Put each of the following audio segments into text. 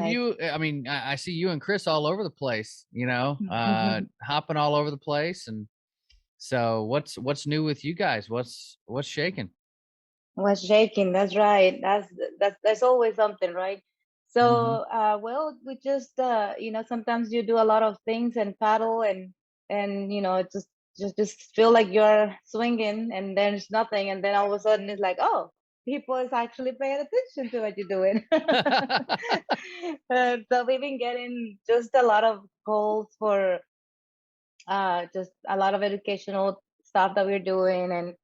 with nice. you? I mean, I see you and Chris all over the place, hopping all over the place. And so what's new with you guys? What's shaking? Was shaking. That's right. That's always something, right? Hmm. So, well, we just, sometimes you do a lot of things and paddle and it just feel like you're swinging and there's nothing, and then all of a sudden it's like, oh, people is actually paying attention to what you're doing. So we've been getting just a lot of calls for just a lot of educational stuff that we're doing, and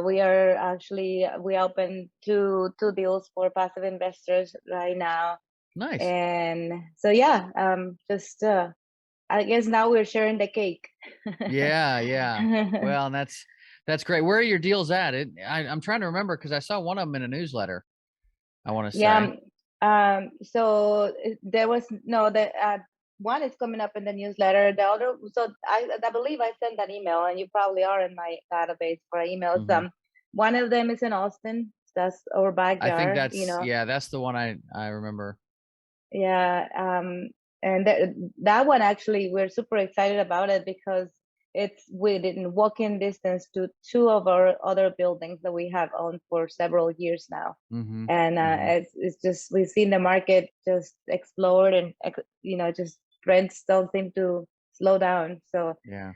we opened two deals for passive investors right now. Nice. And so yeah, just I guess now we're sharing the cake. Yeah, yeah. Well, and that's great. Where are your deals at? I'm trying to remember because I saw one of them in a newsletter, I want to Yeah. say. So there was no the one is coming up in the newsletter. The other, so I believe I sent an email, and you probably are in my database for emails. Hmm. One of them is in Austin. That's our I think backyard. that's the one I remember. Yeah. And that one actually we're super excited about it because it's within walking distance to two of our other buildings that we have owned for several years now. Hmm. And Hmm. it's just we've seen the market just explode, and just rents don't seem to slow down. So Yeah.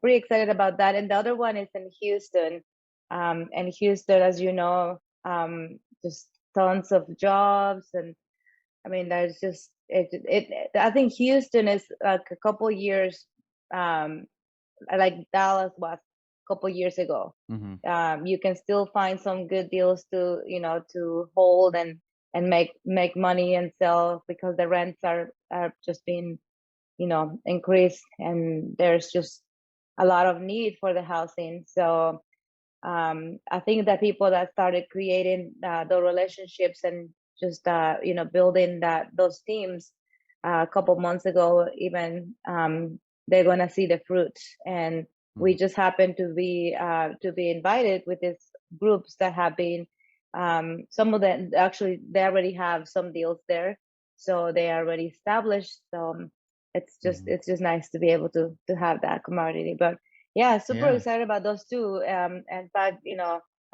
pretty excited about that. And the other one is in Houston. And Houston, as you know, just tons of jobs. And I mean, there's just I think Houston is like a couple years, um, like Dallas was a couple years ago. Hmm. You can still find some good deals to hold and make money and sell, because the rents are just being increased, and there's just a lot of need for the housing. So I think that people that started creating the relationships and just building those teams a couple months ago, even they're gonna see the fruits. And we Hmm. just happen to be invited with these groups that have been, some of them actually they already have some deals there, so they are already established. So Hmm. it's just nice to be able to have that commodity. But yeah, super Yeah. excited about those two. In fact,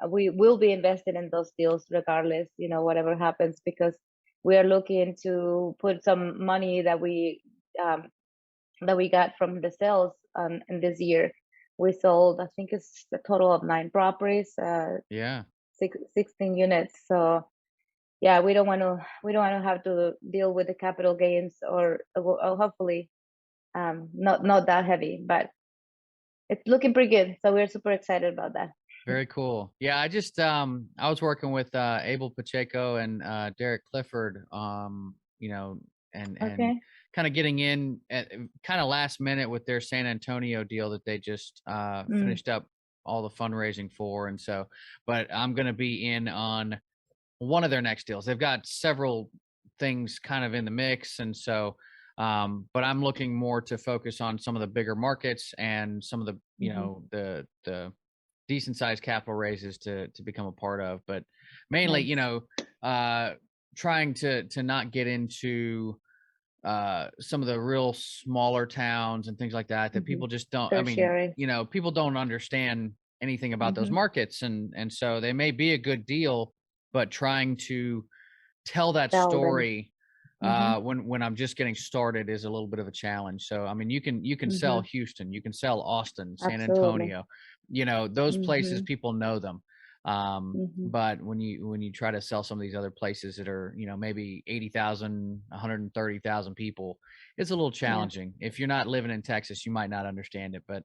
we will be invested in those deals regardless, whatever happens, because we are looking to put some money um, that we got from the sales in this year. We sold, I think it's a total of 9 properties, Yeah. 16 units. So yeah, we don't want to have to deal with the capital gains, or hopefully not that heavy, but it's looking pretty good. So we're super excited about that. Very cool. Yeah, I was working with Abel Pacheco and Derek Clifford, and Okay. kind of getting in at kind of last minute with their San Antonio deal that they just Mm, finished up all the fundraising for. And so, but I'm going to be in on one of their next deals. They've got several things kind of in the mix, and so but I'm looking more to focus on some of the bigger markets and some of the, mhm. the decent sized capital raises to become a part of. But mainly, Nice. uh trying to not get into some of the real smaller towns and things like that Mhm. people just don't, I mean, Tertiary. people don't understand anything about those Mhm. markets, and so they may be a good deal, but trying to tell that Tell them. story Mhm. when I'm just getting started is a little bit of a challenge. So I mean, you can sell Mhm. Houston, you can sell Austin, San Absolutely. Antonio, those places Mhm. people know them. Mhm. But when you try to sell some of these other places that are, maybe 80,000, 130,000 people, it's a little Yeah. challenging. If you're not living in Texas, you might not understand it. But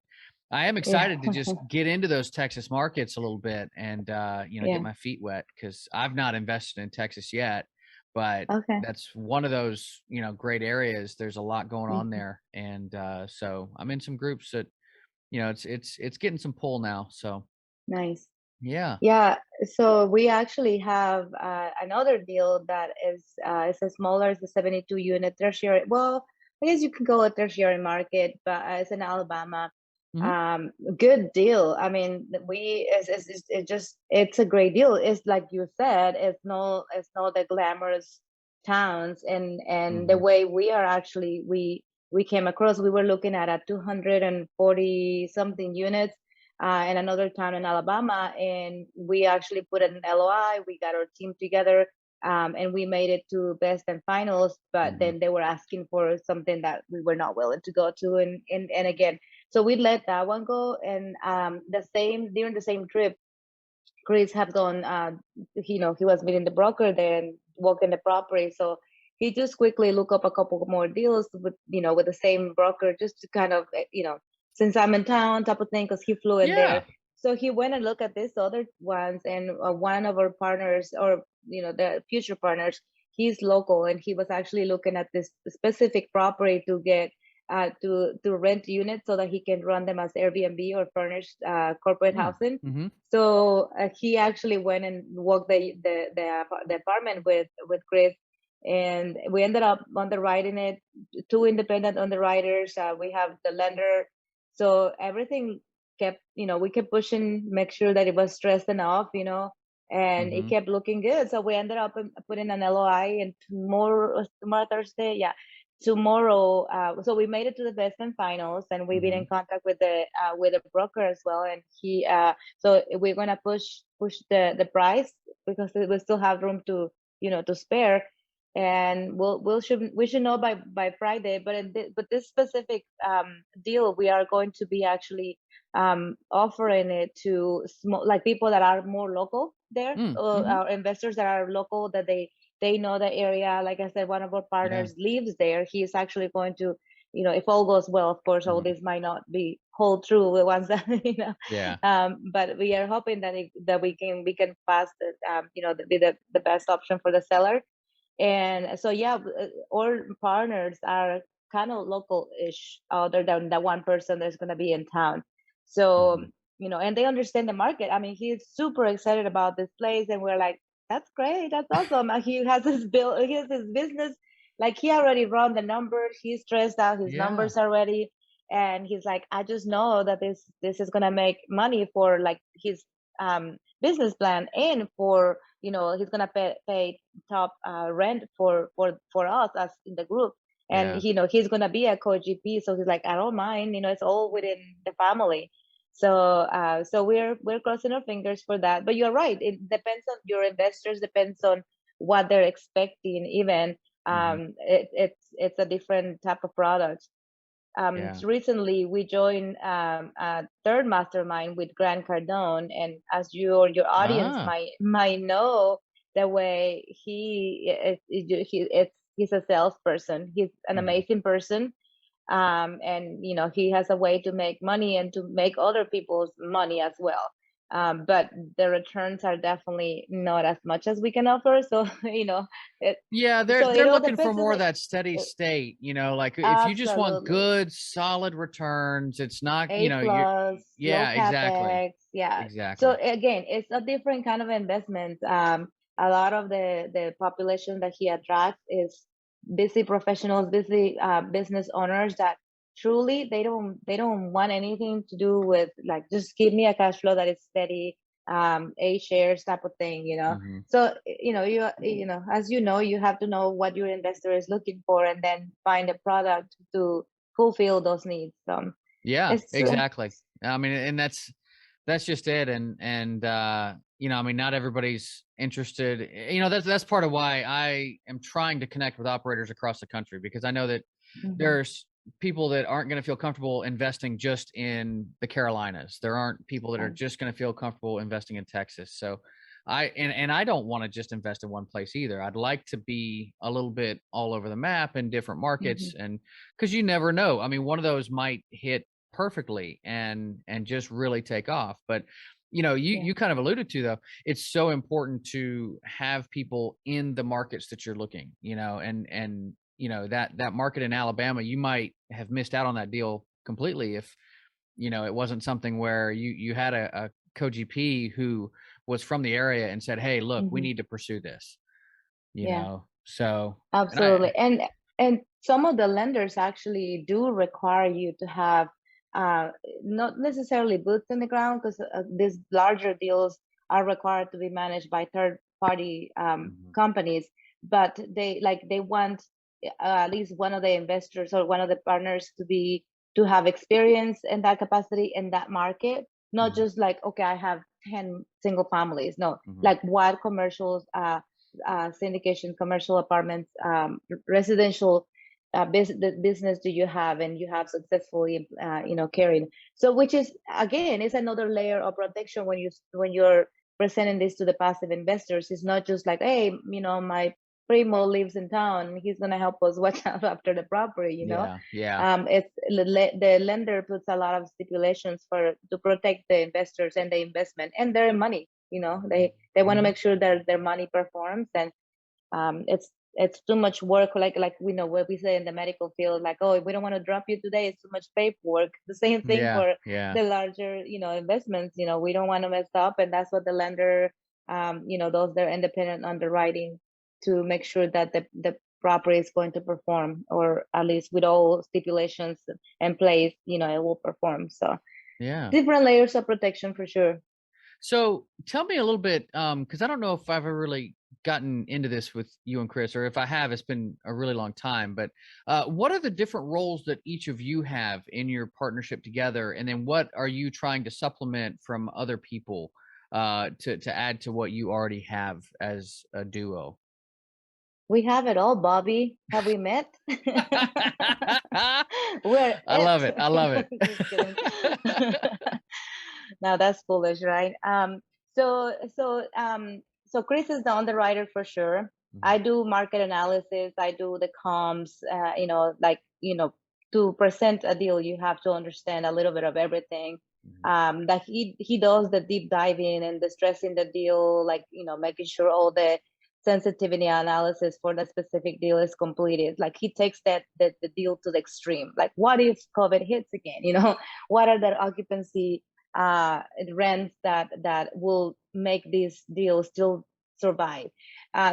I am Yeah. excited to just get into those Texas markets a little bit and get Yeah. my feet wet, because I've not invested in Texas yet, but Okay. that's one of those, great areas. There's a lot going on Mhm. there. And so I'm in some groups that, it's getting some pull now. So Nice. yeah. Yeah. So we actually have another deal that is a smaller, it's a 72 unit tertiary. Well, I guess you can go a tertiary market, but it's in Alabama. Hmm. Good deal. I mean, it's a great deal. It's like you said, it's no the glamorous towns, and the Mhm. way we are actually we came across, we were looking at a 240 something units in another town in Alabama, and we actually put an LOI. We got our team together, and we made it to best and finals. But Mhm. then they were asking for something that we were not willing to go to, and again, so we let that one go. And the same during the same trip, Chris had gone, he was meeting the broker there and walking the property. So he just quickly looked up a couple more deals with the same broker, just to kind of, since I'm in town type of thing, because he flew in there. Yeah. So he went and looked at these other ones, and one of our partners, or, the future partners, he's local, and he was actually looking at this specific property to get to rent units so that he can run them as Airbnb or furnished corporate Mm. housing. Mhm. So he actually went and walked the apartment with Chris, and we ended up underwriting it. Two independent underwriters. We have the lender, so everything kept. We kept pushing, make sure that it was stressed enough, and it Mhm. kept looking good. So we ended up putting an LOI, and tomorrow Thursday, yeah, tomorrow. So we made it to the best and finals, and we've been in Mhm. contact with the broker as well, and he so we're gonna push the price, because we still have room to spare, and we should know by Friday. But but this specific deal, we are going to be actually offering it to small, like, people that are more local there, Mm. or Mhm. our investors that are local, that they know the area. Like I said, one of our Yeah. partners lives there. He's actually going to, if all goes well, of course, all Mhm. this might not be hold true the ones that Yeah. but we are hoping that we can pass it, be the best option for the seller. And so, yeah, all partners are kind of local-ish, other than that one person that's going to be in town. So, Mhm. and they understand the market. I mean, he's super excited about this place, and we're like, that's great, that's awesome. He has his business, like, he already run the numbers, he's stressed out his Yeah. numbers already, and he's like, I just know that this is gonna make money for, like, his business plan, and for, he's gonna pay top rent for us as in the group. And Yeah. he's gonna be a co-GP, so he's like, I don't mind, it's all within the family. So so we're crossing our fingers for that. But you're right, it depends on your investors, depends on what they're expecting. Even Mhm. it's a different type of product. Yeah. Recently we joined a third mastermind with Grant Cardone, and as you or your audience Ah. might know, the way he's a salesperson. He's an Mhm. amazing person, and he has a way to make money and to make other people's money as well. But the returns are definitely not as much as we can offer. So it Yeah, so it they're all looking for depends on more of that steady it. state, like if you just want Absolutely. good, solid returns, it's not, A you're plus, low yeah, exactly. capex, yeah. So Exactly. again, it's a different kind of investment. A lot of the population that he attracts is busy professionals, busy business owners that truly they don't want anything to do with, like, just give me a cash flow that is steady, A shares type of thing. Mhm. So as you have to know what your investor is looking for, and then find a product to fulfill those needs. Yeah, It's exactly. I mean, and that's just it. And I mean, not everybody's interested. That's part of why I am trying to connect with operators across the country, because I know that Mhm. there's people that aren't going to feel comfortable investing just in the Carolinas. There aren't people that are Um, just going to feel comfortable investing in Texas. So and I don't want to just invest in one place either. I'd like to be a little bit all over the map in different markets, mhm. and because you never know. I mean, one of those might hit perfectly and just really take off. But you Yeah. you kind of alluded to, though, it's so important to have people in the markets that you're looking, and that market in Alabama, you might have missed out on that deal completely if it wasn't something where you had a co-GP who was from the area and said, hey, look, we Mhm. need to pursue this. Yeah. So and I Absolutely. And some of the lenders actually do require you to have uh, not necessarily boots in the ground, because these larger deals are required to be managed by third party Mhm. companies. but they want at least one of the investors or one of the partners to have experience in that capacity in that market, not Mhm. just like, okay, I have 10 single families. No, Mhm. like what commercials, syndication, commercial apartments, residential business do you have, and you have successfully carried. So which is, again, is another layer of protection when you're presenting this to the passive investors. It's not just like, hey, my primo lives in town, he's going to help us watch out after the property. Yeah. Yeah. It's the lender puts a lot of stipulations to protect the investors and the investment and their money. They want to Mhm. make sure that their money performs. And it's too much work, like we know what we say in the medical field, like, oh, we don't want to drop you today, it's too much paperwork. The same thing Yeah. for Yeah. the larger investments. We don't want to mess up, and that's what the lender, those their independent underwriting, to make sure that the property is going to perform, or at least with all stipulations in place, it will perform. So Yeah. different layers of protection for sure. So tell me a little bit, because I don't know if I've ever really gotten into this with you and Chris, or if I have, it's been a really long time. But what are the different roles that each of you have in your partnership together, and then what are you trying to supplement from other people to add to what you already have as a duo? We have it all, Bobby. Have we met? We're I it. love it. I love it. Just kidding. Now that's foolish, right? So Chris is the underwriter for sure. Mhm. I do market analysis. I do the comms. To present a deal, you have to understand a little bit of everything. Mhm. That he does the deep diving and the stressing the deal, like making sure all the sensitivity analysis for the specific deal is completed. Like he takes the deal to the extreme. Like, what if COVID hits again? What are the occupancy rents that will make this deal still survive?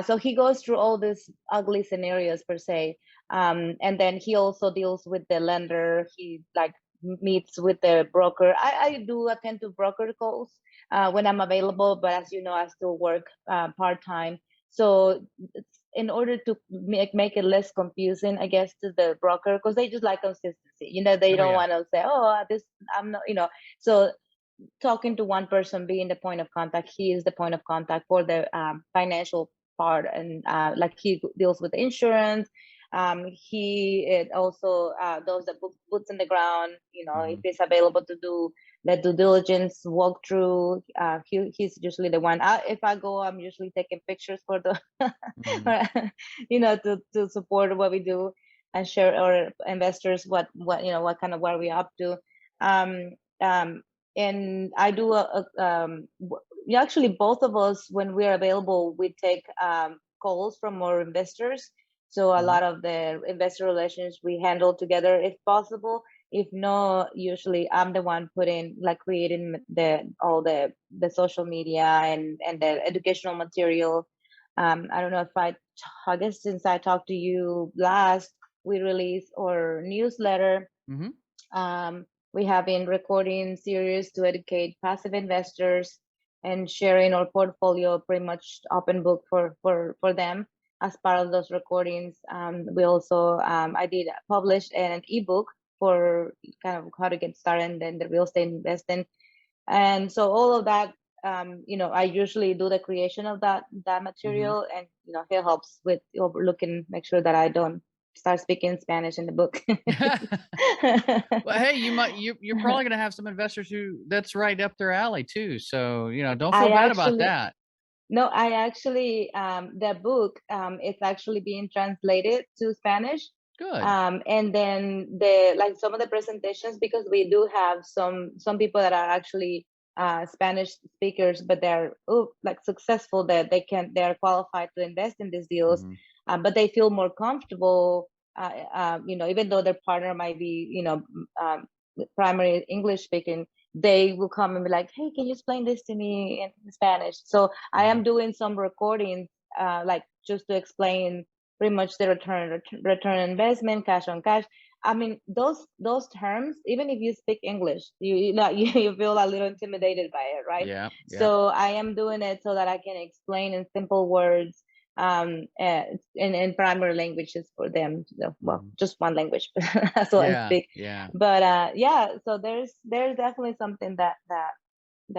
So he goes through all these ugly scenarios per se, and then he also deals with the lender. He like meets with the broker. I do attend to broker calls when I'm available, but as you know, I still work part time. So in order to make it less confusing, I guess, to the broker, because they just like consistency. They Oh don't yeah. want to say, oh, this I'm not. So talking to one person, being the point of contact, he is the point of contact for the financial part, and like he deals with the insurance. He it also does the boots in the ground. If Mhm. he's available to do the due diligence walkthrough, he's usually the one. If I go, I'm usually taking pictures for the, Mhm. to support what we do and share our investors what kind of what we're up to. Um, um, and I do actually, both of us, when we're available, we take calls from our investors. So a Mhm. lot of the investor relations we handle together if possible. If not, usually I'm the one putting, like, creating all the social media and the educational material. I don't know if I guess since I talked to you last, we released our newsletter. Mhm. um, we have been recording series to educate passive investors and sharing our portfolio, pretty much open book for them as part of those recordings. We also, I did publish an ebook for kind of how to get started in the real estate investing. And so all of that, I usually do the creation of that Mhm. material, and he helps with overlooking, make sure that I don't start speaking Spanish in the book. Well, hey, you're probably gonna have some investors who that's right up their alley too. So, don't feel I bad about actually that. No, I actually, the book, it's actually being translated to Spanish. Good. And then like some of the presentations, because we do have some people that are actually Spanish speakers, but they're like successful, that they're qualified to invest in these deals, Mhm. but they feel more comfortable, even though their partner might be, um, primary English speaking, they will come and be like, hey, can you explain this to me in Spanish? So I am Mhm. doing some recordings, like, just to explain pretty much the return on investment, cash on cash. I mean, those terms, even if you speak English, you feel a little intimidated by it, right? Yeah, yeah. So I am doing it so that I can explain in simple words, in primary languages for them. Well, Mhm. just one language, but that's what I Yeah, speak. yeah. But yeah, so there's definitely something that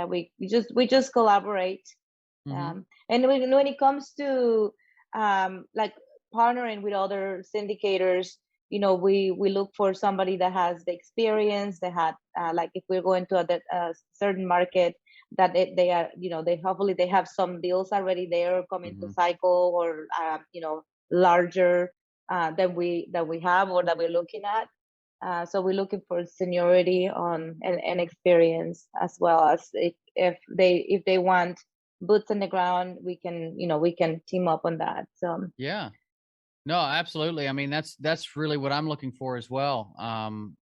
we just collaborate. Mhm. And when it comes to like partnering with other syndicators, we look for somebody that has the experience, that had like if we're going to a certain market, that they are, they hopefully they have some deals already there coming to Mhm. cycle, or larger that we have or that we're looking at. So we're looking for seniority on and experience, as well as if they want boots on the ground, we can team up on that. So Yeah. No, absolutely. I mean, that's really what I'm looking for as well. And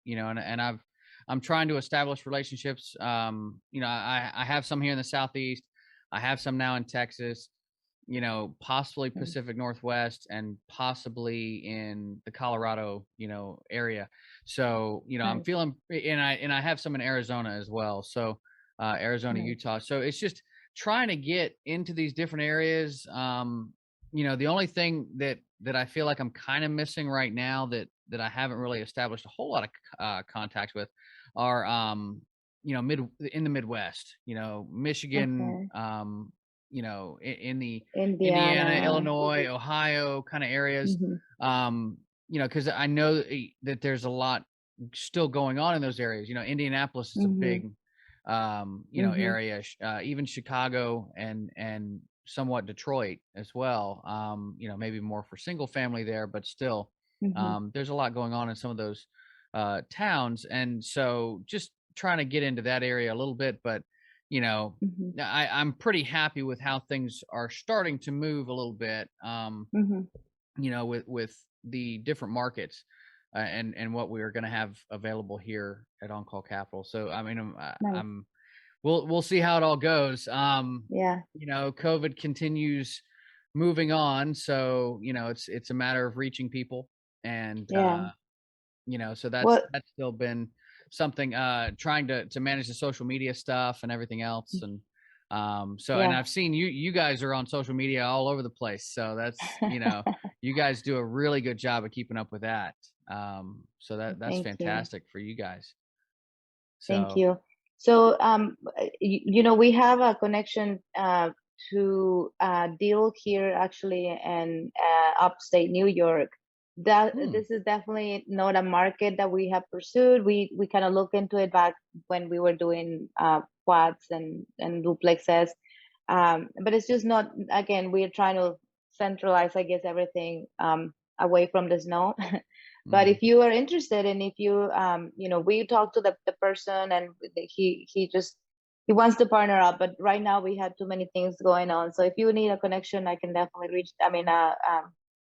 I'm trying to establish relationships. I have some here in the Southeast. I have some now in Texas, possibly mm, Pacific Northwest and possibly in the Colorado, area. So, I'm nice. feeling, and I have some in Arizona as well. So, Arizona, Nice. Utah. So it's just trying to get into these different areas. The only thing that I feel like I'm kind of missing right now that I haven't really established a whole lot of contacts with are mid in the Midwest, Michigan, Okay. in the Indiana, Indiana. Illinois, Ohio kind of areas. Hmm. Because I know that there's a lot still going on in those areas. Indianapolis is a Hmm. big Hmm. area, even Chicago and somewhat Detroit as well. Maybe more for single family there, but still, Hmm. there's a lot going on in some of those towns, and so just trying to get into that area a little bit. But you know, Hmm. I'm pretty happy with how things are starting to move a little bit. Hmm. With the different markets. And what we are going to have available here at On Call Capital. So I mean, Nice. I'm we'll see how it all goes. Yeah. COVID continues moving on, so it's a matter of reaching people, and Yeah. so that's Well. still been something. Trying to manage the social media stuff and everything else, and and Yeah. I've seen you guys are on social media all over the place, so that's you guys do a really good job of keeping up with that. So that's Thank you. fantastic for you guys. Thank So you. So, we have a connection to a deal here actually in upstate New York. That hmm, this is definitely not a market that we have pursued. We kind of looked into it back when we were doing quads and duplexes, but it's just not. Again, we're trying to centralize, I guess, everything away from the snow. But hmm. if you are interested, and if you we talked to the person, and he wants to partner up, but right now we have too many things going on. So if you need a connection, I can definitely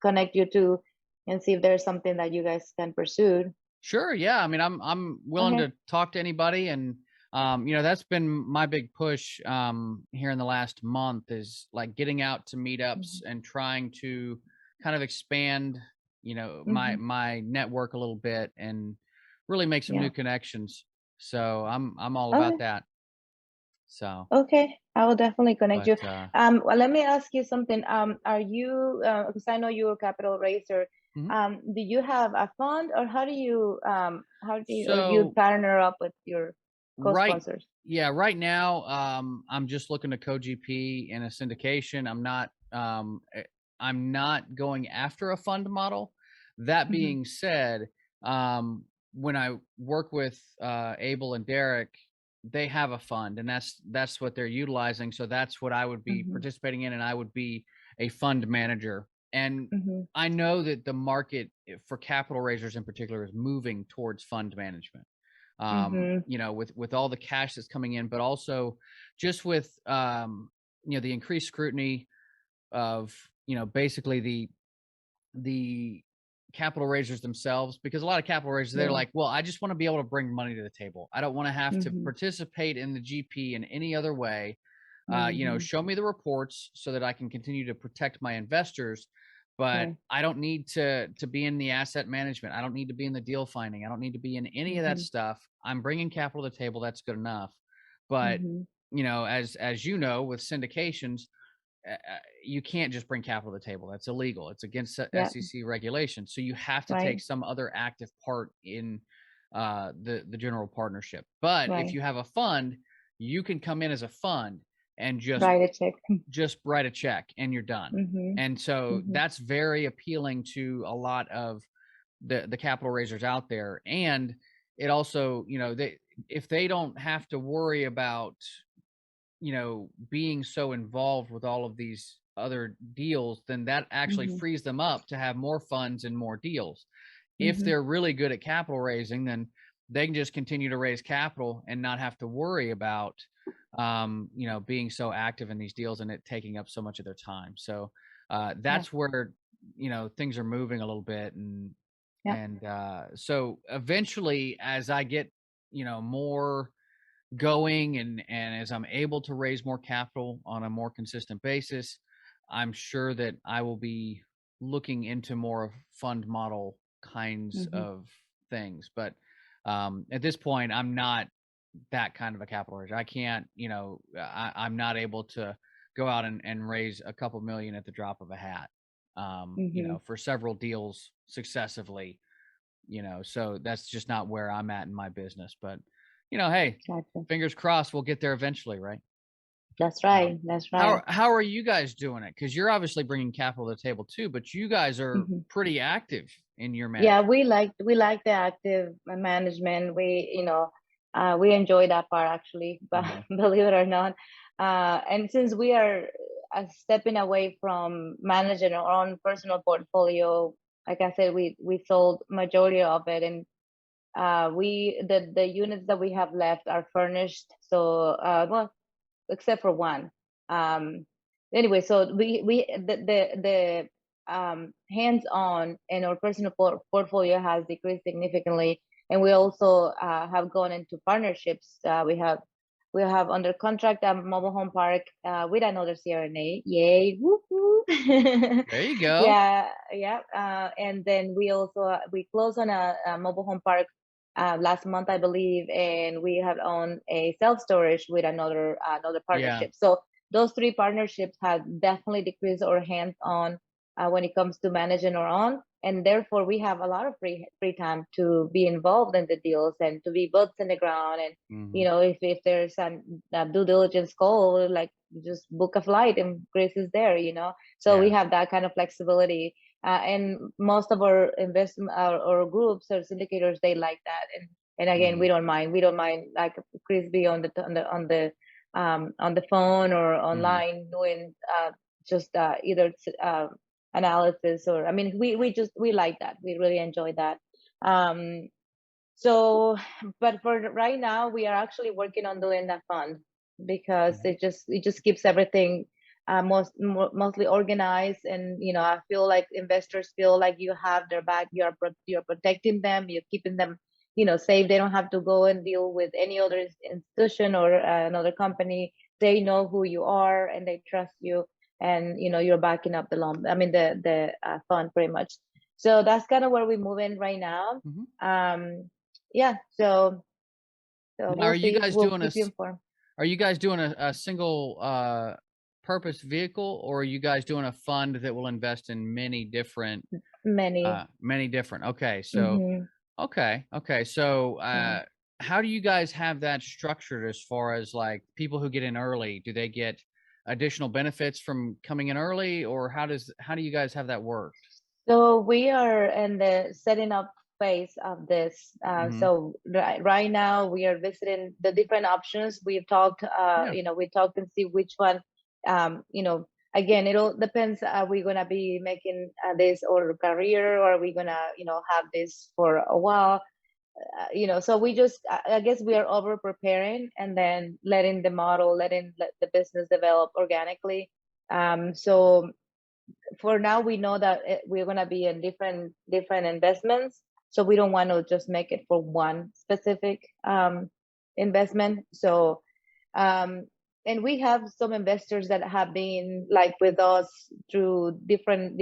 connect you to, and see if there's something that you guys can pursue. Sure, yeah. I mean, I'm willing Okay. to talk to anybody, and that's been my big push here in the last month is like getting out to meetups Hmm. and trying to kind of expand, my Hmm. network a little bit and really make some new Yeah. connections. So I'm all about Okay. that. So, Okay, I will definitely connect but you. Well, let me ask you something. Are you, because I know you're a capital raiser, mhm. do you have a fund, or or you So partner up with your right co-sponsors? yeah, right now, I'm just looking to co-GP in a syndication. I'm not going after a fund model. That Mm-hmm. being said, when I work with Abel and Derek, they have a fund, and that's what they're utilizing. So that's what I would be Mm-hmm. participating in, and I would be a fund manager. And Mm-hmm. I know that the market for capital raisers in particular is moving towards fund management, Mm-hmm. with all the cash that's coming in, but also just with the increased scrutiny of basically the capital raisers themselves, because a lot of capital raisers, they're Yeah. like, well, I just want to be able to bring money to the table. I don't want to have to Mm-hmm. participate in the GP in any other way. Mm-hmm. Show me the reports so that I can continue to protect my investors, but Right. I don't need to be in the asset management. I don't need to be in the deal finding. I don't need to be in any of that Mm-hmm. stuff. I'm bringing capital to the table. That's good enough. But Mm-hmm. as with syndications, you can't just bring capital to the table. That's illegal. It's against Yeah. SEC regulations. So you have to Right. take some other active part in the general partnership. But if Right. you have a fund, you can come in as a fund and Write a check. just write a check and you're done. Mm-hmm. And so Mm-hmm. that's very appealing to a lot of the capital raisers out there. And it also, if they don't have to worry about, being so involved with all of these other deals, then that actually Mm-hmm. frees them up to have more funds and more deals. If Mm-hmm. they're really good at capital raising, then they can just continue to raise capital and not have to worry about, being so active in these deals and it taking up so much of their time. So Yeah. that's where, things are moving a little bit. Yeah. So eventually, as I get, more going and as I'm able to raise more capital on a more consistent basis, I'm sure that I will be looking into more of fund model kinds Mm-hmm. of things. But at this point, I'm not that kind of a capital raiser. I can't, I'm not able to go out and raise a couple million at the drop of a hat, Mm-hmm. for several deals successively, so that's just not where I'm at in my business. But, hey, Gotcha. fingers crossed we'll get there eventually, right? That's Uh, right. That's how right. how are you guys doing it? Because you're obviously bringing capital to the table too, but you guys are Mm-hmm. pretty active in your Yeah, management. we like the active management. We enjoy that part actually, but Mhm. believe it or not, and since we are stepping away from managing our own personal portfolio, like I said, we sold majority of it, and the units that we have left are furnished. So well, except for one. Um, anyway, so we the hands-on in our personal portfolio has decreased significantly, and we also have gone into partnerships. We have under contract a mobile home park with another CRNA. Yay! Woohoo! There you go. Yeah, yeah. And then we closed on a mobile home park last month, I believe, and we have owned a self storage with another Yeah. partnership. So those three partnerships have definitely decreased our hands on when it comes to managing our own, and therefore we have a lot of free time to be involved in the deals and to be boots in the ground. And Hmm. if there's a due diligence call, like just book a flight and Grace is there. So we Yeah. have that kind of flexibility and most of our investment or groups or syndicators, they like that. And again, Hmm. we don't mind like Chris be on the phone or Hmm. online doing just either analysis, or I mean we like that, we really enjoy that. um so, but for right now, we are actually working on doing that fund because Hmm. it just keeps everything mostly organized. And I feel like investors feel like you have their back. You're protecting them. You're keeping them, safe. They don't have to go and deal with any other institution or another company. They know who you are and they trust you. And you're backing up the loan. I mean the fund pretty much. So that's kind of where we move in right now. Hmm. Yeah, so Now, we'll see. We'll keep you informed. are you guys doing a single purpose vehicle, or are you guys doing a fund that will invest in many different Many. okay, so Mm-hmm. okay, so Yeah. how do you guys have that structured as far as like people who get in early? Do they get additional benefits from coming in early, or how do you guys have that worked? So we are in the setting up phase of this. Hmm. So right now we are visiting the different options. We've talked, Yeah. we talked and see which one, again, it all depends. Are we gonna be making this our career, or are we gonna, have this for a while? So we just, I guess we are over preparing and then letting let the business develop organically. So for now we know that we're going to be in different investments, so we don't want to just make it for one specific investment. So um and we have some investors that have been like with us through different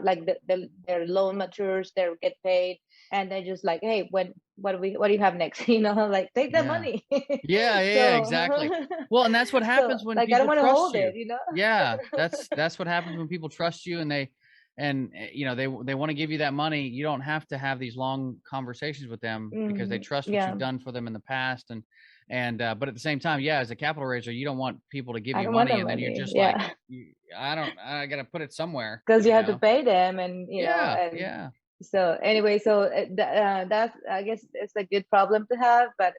like their loan matures, they get paid, and they're just like, hey, when what do you have next? Like take the Yeah. money. Yeah, So exactly. Well, and that's what so happens when like I don't people want to trust hold you. it. Yeah, that's what happens when people trust you, and they want to give you that money. You don't have to have these long conversations with them because they trust what Yeah, you've done for them in the past, and but at the same time, yeah, as a capital raiser, you don't want people to give I you don't want the money and then you're money. just like, Yeah, I got to put it somewhere, because you have to pay them, and Yeah, and yeah. so anyway, so that's, I guess it's a good problem to have, but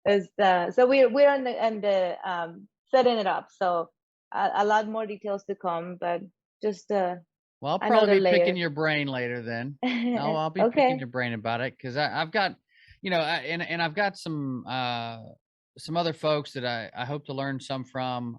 is so we're on the setting it up, so a lot more details to come, but just Well, I'll another probably be picking layer. your brain later then. No, I'll be picking Okay. your brain about it because I've got, and I've got some other folks that I hope to learn some from.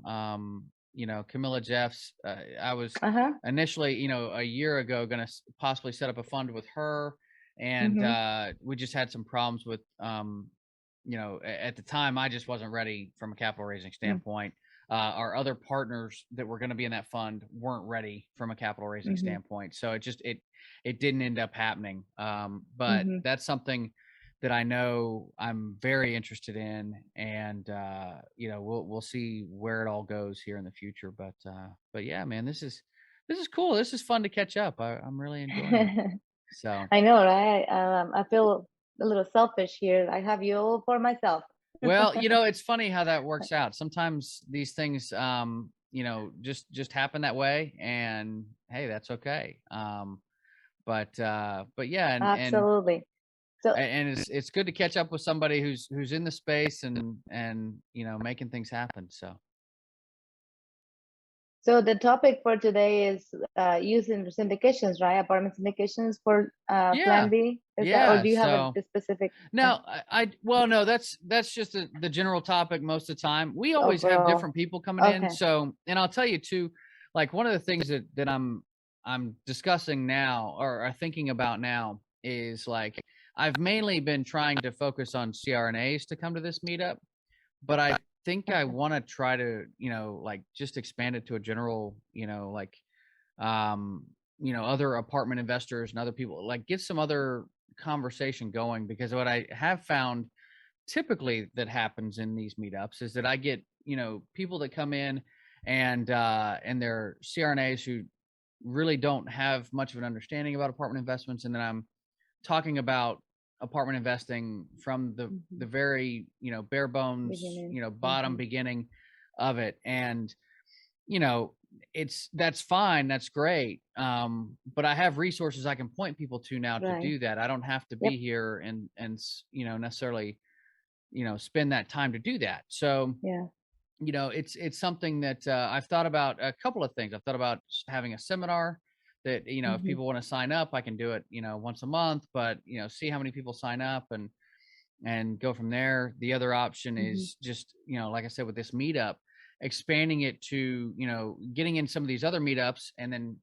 Camilla Jeffs. I was Uh-huh. initially, a year ago, going to possibly set up a fund with her, and Mm-hmm. we just had some problems with, at the time I just wasn't ready from a capital raising standpoint. Our other partners that were going to be in that fund weren't ready from a capital raising Mm-hmm. standpoint, so it didn't end up happening. But Mm-hmm. that's something that I know I'm very interested in, and we'll see where it all goes here in the future. But yeah, man, this is cool. This is fun to catch up. I'm really enjoying it. So. I know, right? I feel a little selfish here. I have you all for myself. Well, it's funny how that works out. Sometimes these things, just happen that way, and hey, that's okay. But yeah, Absolutely. So and it's good to catch up with somebody who's in the space and making things happen. So So the topic for today is using syndications, right? Apartment syndications for Plan yeah, B. Is that, or yeah. do you have a So specific now well, no, that's just the general topic most of the time. We always have overall? different people coming in. Okay. So, and I'll tell you too, like one of the things that I'm discussing now or are thinking about now is like I've mainly been trying to focus on CRNAs to come to this meetup, but I think I Okay. want to try to, like just expand it to a general, um, other apartment investors and other people, like get some other conversation going, because what I have found typically that happens in these meetups is that I get, people that come in and they're CRNAs who really don't have much of an understanding about apartment investments, and then I'm talking about apartment investing from the Hmm. very, bare bones, Beginning. bottom Hmm. beginning of it. And you know that's fine, that's great, but I have resources I can point people to now to Right. do that. I don't have to Yep. be here and necessarily spend that time to do that. So Yeah. it's something that I've thought about. A couple of things I've thought about: having a seminar that, if Hmm. people want to sign up, I can do it once a month, but see how many people sign up and go from there. The other option Hmm. is just, like I said, with this meetup, expanding it to, getting in some of these other meetups and then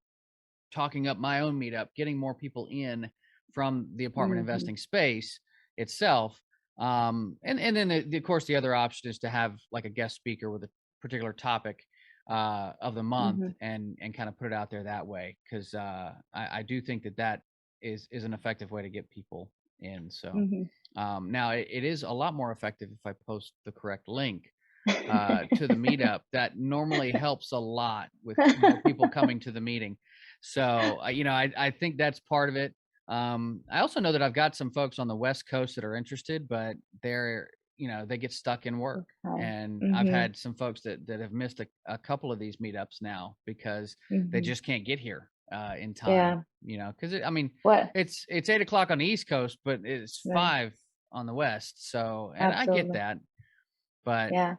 talking up my own meetup, getting more people in from the apartment Hmm. investing space itself. And then of course the other option is to have like a guest speaker with a particular topic of the month Hmm. and kind of put it out there that way. Cause I do think that is an effective way to get people in. So Hmm. now it is a lot more effective if I post the correct link to the meetup. That normally helps a lot with more people coming to the meeting. So, I think that's part of it. I also know that I've got some folks on the West Coast that are interested, but they get stuck in work. Okay. And I've Hmm. had some folks that have missed a couple of these meetups now because they Hmm. just can't get here in time, Yeah. because I mean, What? it's 8 o'clock on the East Coast, but it's Right. 5 on the West. So, and I get Absolutely. that, but Yeah.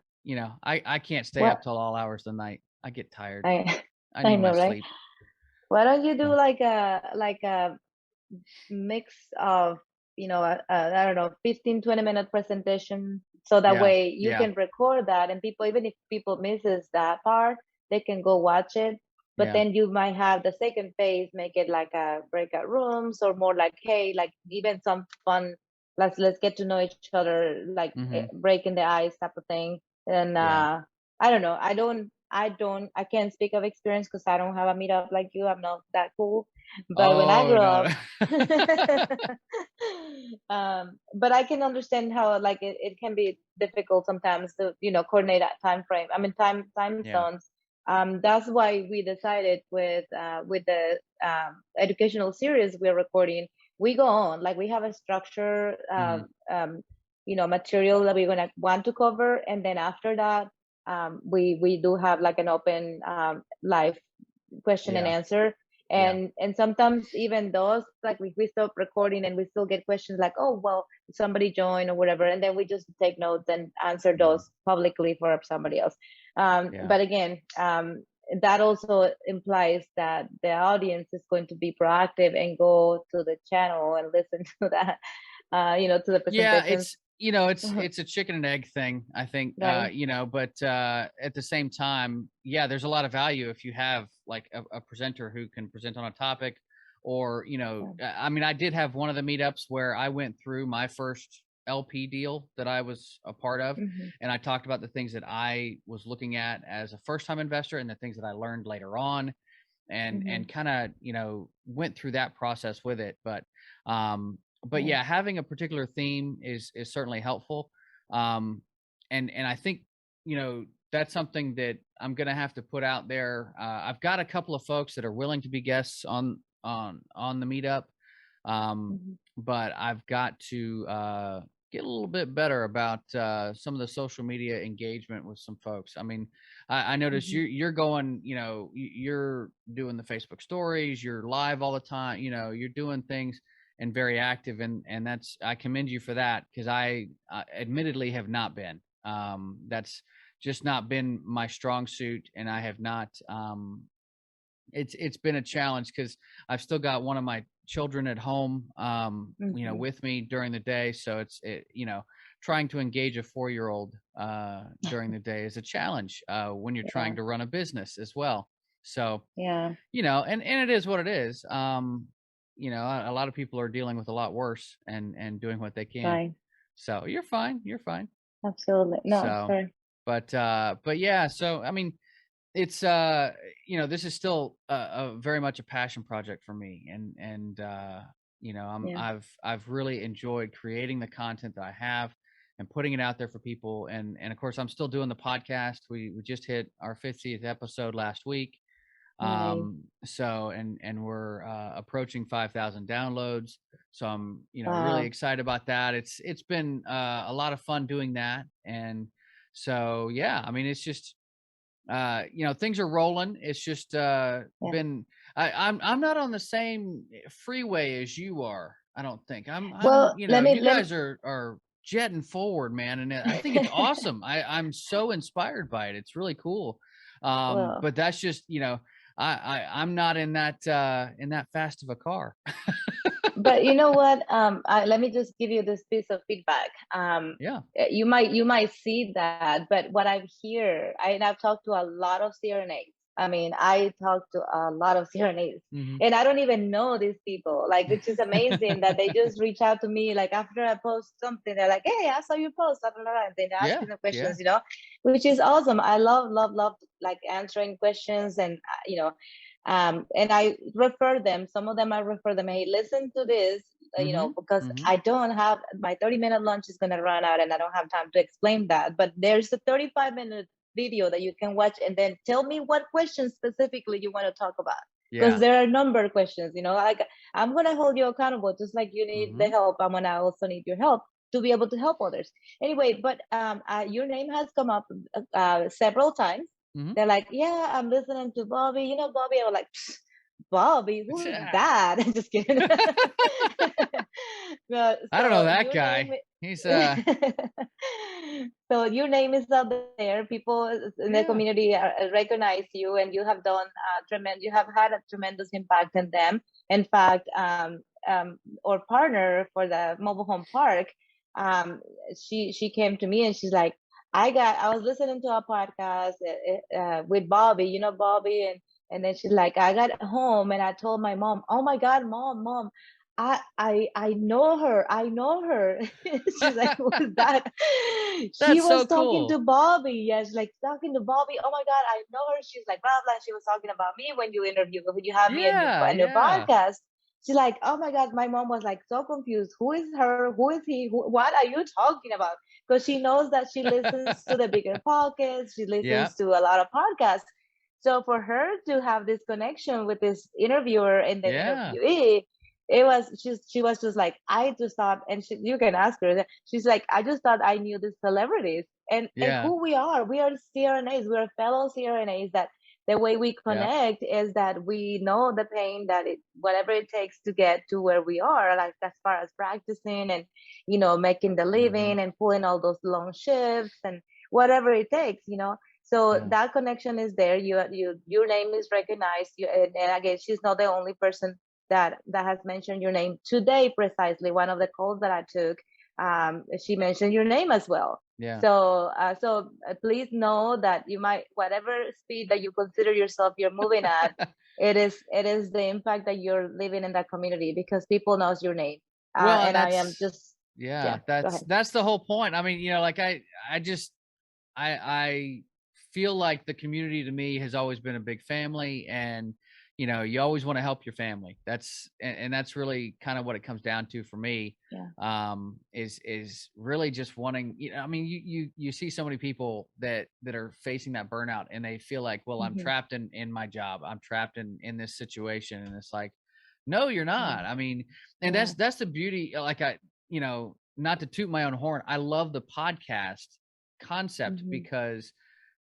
I can't stay up What? till all hours of the night. I get tired. I I I need my know, right? sleep. Why don't you do So, like a mix of, I don't know, 15-20 minute presentation, so that yeah, way you yeah, can record that, and people, even if people misses that part, they can go watch it. But yeah. then you might have the second phase, make it like a breakout rooms, or more like, hey, like even some fun, let's get to know each other, like Mhm. breaking the ice type of thing. And Yeah. I don't know, I can't speak of experience because I don't have a meetup like you. I'm not that cool. But when I Oh, grew no, up, no. But I can understand how like it can be difficult sometimes to coordinate that time frame. I mean time Yeah. zones. That's why we decided with the educational series we're recording, we go on like we have a structure, Hmm. material that we're gonna want to cover, and then after that, we do have like an open live question and Yeah. answer. Yeah. And sometimes even those, like we stop recording and we still get questions like, oh well, somebody joined or whatever, and then we just take notes and answer Yeah. those publicly for somebody else. Yeah. But again, that also implies that the audience is going to be proactive and go to the channel and listen to that, to the Yeah, presentations. it's a chicken and egg thing, I think, Right. but at the same time, yeah, there's a lot of value if you have like a presenter who can present on a topic, or Yeah. I mean, I did have one of the meetups where I went through my first LP deal that I was a part of, Hmm. and I talked about the things that I was looking at as a first time investor and the things that I learned later on, and Hmm. kind of went through that process with it. But Yeah. yeah, having a particular theme is certainly helpful. And I think that's something that I'm gonna have to put out there. I've got a couple of folks that are willing to be guests on the meetup, um, Hmm. but I've got to get a little bit better about some of the social media engagement with some folks. I mean, I noticed Hmm. you're going, you're doing the Facebook stories, you're live all the time, you're doing things and very active, and that's, I commend you for that, because I admittedly have not been. That's just not been my strong suit, and I have not. It's been a challenge because I've still got one of my children at home, Hmm. with me during the day. So trying to engage a 4-year-old during the day is a challenge when you're trying Yeah. to run a business as well. So, Yeah. and it is what it is. A lot of people are dealing with a lot worse and doing what they can. Right. So you're fine. You're fine. Absolutely. No, So, sorry. but yeah, so I mean, it's this is still a very much a passion project for me, and Yeah. I've really enjoyed creating the content that I have and putting it out there for people, and of course I'm still doing the podcast. We just hit our 50th episode last week. Nice. So and we're approaching 5,000 downloads, so I'm really Wow. excited about that. It's been a lot of fun doing that, and so yeah, I mean, it's just things are rolling. It's just Yeah. been I'm not on the same freeway as you are. I don't think I'm Well, let me you let me guys are jetting forward, man, and I think it's awesome. I'm so inspired by it. It's really cool. well, But that's just I'm not in that fast of a car. but you know what? Let me just give you this piece of feedback. Yeah. You might see that, but what I hear, and I've talked to a lot of CRNAs. I mean, I talk to a lot of CRNAs, Hmm. and I don't even know these people. Like, which is amazing that they just reach out to me. Like after I post something, they're like, "Hey, I saw you post," blah, blah, blah, and then Yeah. asking the Yeah. questions. Which is awesome. I love, love, love like answering questions, and and I refer them. Some of them I refer them. Hey, listen to this. Hmm. Because Hmm. I don't have my 30-minute lunch is gonna run out, and I don't have time to explain that. But there's a 35-minute video that you can watch, and then tell me what questions specifically you want to talk about. Because Yeah. there are a number of questions. Like I'm gonna hold you accountable, just like you need the Hmm. help. I'm gonna also need your help to be able to help others. Anyway, but your name has come up several times. Hmm. They're like, yeah, I'm listening to Bobby. Bobby. I was like, Bobby, who is that? Just kidding. No, I don't know so that your name, guy. He's so your name is out there. People in the yeah. community recognize you, and you have done tremendous. You have had a tremendous impact in them. In fact, our partner for the mobile home park, um, she came to me and she's like, I was listening to a podcast with Bobby, Bobby, and then she's like, I got home and I told my mom, oh my God, mom, I know her. I know her. She's like, who's that? She That's was so talking to cool. Bobby. Yeah, she's like talking to Bobby. Oh my God, I know her. She's like, blah blah. She was talking about me when you interview, when you have me in Yeah, your yeah. podcast. she's like, oh my God, my mom was like so confused. Who is her? Who is he? What are you talking about? Because she knows that she listens to the bigger podcasts, she Yeah. listens to a lot of podcasts. So for her to have this connection with this interviewer and the Yeah. interviewee, it was she was just like, I just thought, and you can ask her, she's like, I just thought I knew the celebrities and Yeah. who we are. We are CRNAs, we are fellow CRNAs, that the way we Yeah. connect is that we know the pain that it whatever it takes to get to where we are, like as far as practicing and making the Hmm. living and pulling all those long shifts and whatever it takes, so Yeah. that connection is there. Your name is recognized. And again, she's not the only person that has mentioned your name today. Precisely, one of the calls that I took, she mentioned your name as well. Yeah. So please know that you might, whatever speed that you consider yourself you're moving at, it is the impact that you're living in that community, because people knows your name. Well, and And I am that's, just, yeah, yeah, go that's ahead. that's the whole point. I mean, like I just I feel like the community to me has always been a big family, and you always want to help your family. And that's really kind of what it comes down to for me. Yeah. Is really just wanting, I mean, you see so many people that are facing that burnout, and they feel like, well, I'm Hmm. trapped in my job, I'm trapped in this situation, and it's like, no, you're Yeah. not. I mean, and Yeah. that's the beauty. Like not to toot my own horn, I love the podcast concept Hmm. because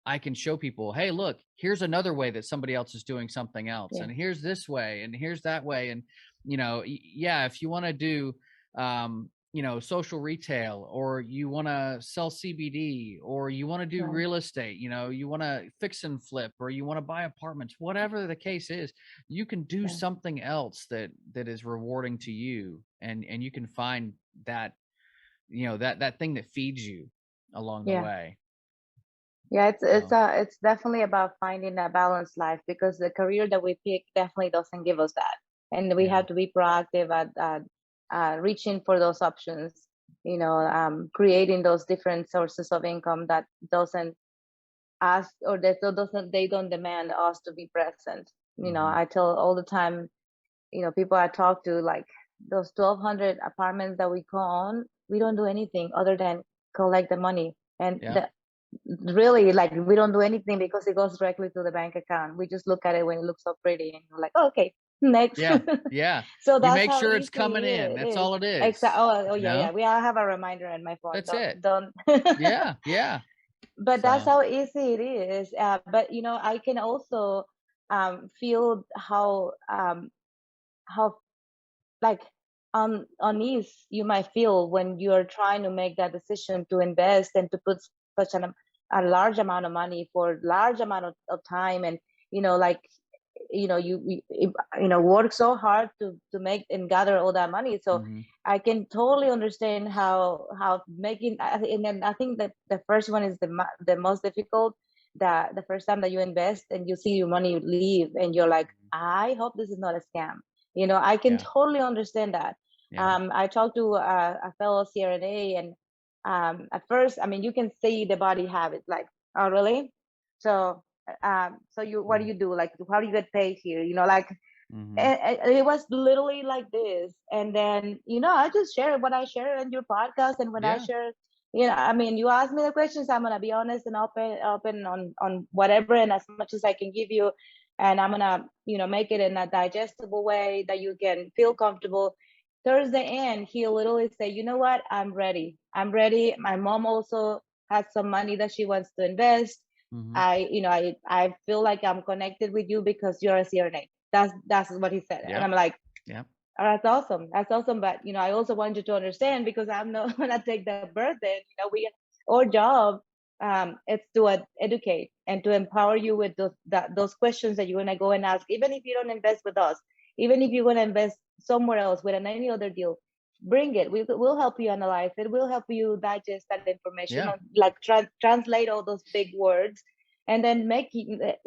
I can show people, hey, look, here's another way that somebody else is doing something else, Yeah. and here's this way, and here's that way, and yeah, if you want to do, social retail, or you want to sell CBD, or you want to do Right. real estate, you want to fix and flip, or you want to buy apartments, whatever the case is, you can do Yeah. something else that is rewarding to you, and you can find that, that thing that feeds you along the Yeah. way. Yeah, So it's definitely about finding a balanced life, because the career that we pick definitely doesn't give us that, and we yeah. have to be proactive at reaching for those options. Creating those different sources of income that doesn't ask, or that doesn't they don't demand us to be present. Hmm. I tell all the time, people I talk to, like those 1,200 apartments that we co-own, we don't do anything other than collect the money. And Yeah. really, like, we don't do anything because it goes directly to the bank account. We just look at it when it looks so pretty, and we're like, oh, okay, next. Yeah. Yeah. So You that's make how sure it's easy coming in. it That's is. all it Exactly. is. Oh, You yeah, yeah. know? We all have a reminder in my phone. That's it. Don't. Yeah. Yeah. But that's So, how easy it is. But I can also feel how like unease you might feel when you're trying to make that decision to invest and to put such a large amount of money for large amount of time, and like work so hard to make and gather all that money. So mhm. I can totally understand how making, and then I think that the first one is the most difficult, that the first time that you invest and you see your money leave and you're like, Mhm. I hope this is not a scam. I can Yeah. totally understand that. Yeah. I talked to a fellow CRNA, and at first, I mean, you can see the body habit, like, oh, really? So, what do Mm. you do? Like, how do you get paid here? Like, Mhm. and it was literally like this. And then, I just share what I share in your podcast, and when I Yeah. share, I mean, you ask me the questions, I'm gonna be honest and open on whatever and as much as I can give you, and I'm gonna, make it in a digestible way that you can feel comfortable. Towards the end, he literally say, you know what, I'm ready. I'm ready. My mom also has some money that she wants to invest. Mhm. I feel like I'm connected with you because you're a CRNA. That's what he said, and Yep. I'm like, Yep. oh, that's awesome. That's awesome. But I also want you to understand, because I'm not gonna take the burden. We our job is to educate and to empower you with those questions that you're gonna go and ask, even if you don't invest with us, even if you're gonna invest somewhere else with any other deal. Bring it. We'll help you analyze it. We'll help you digest that information, Yeah. and like translate all those big words, and then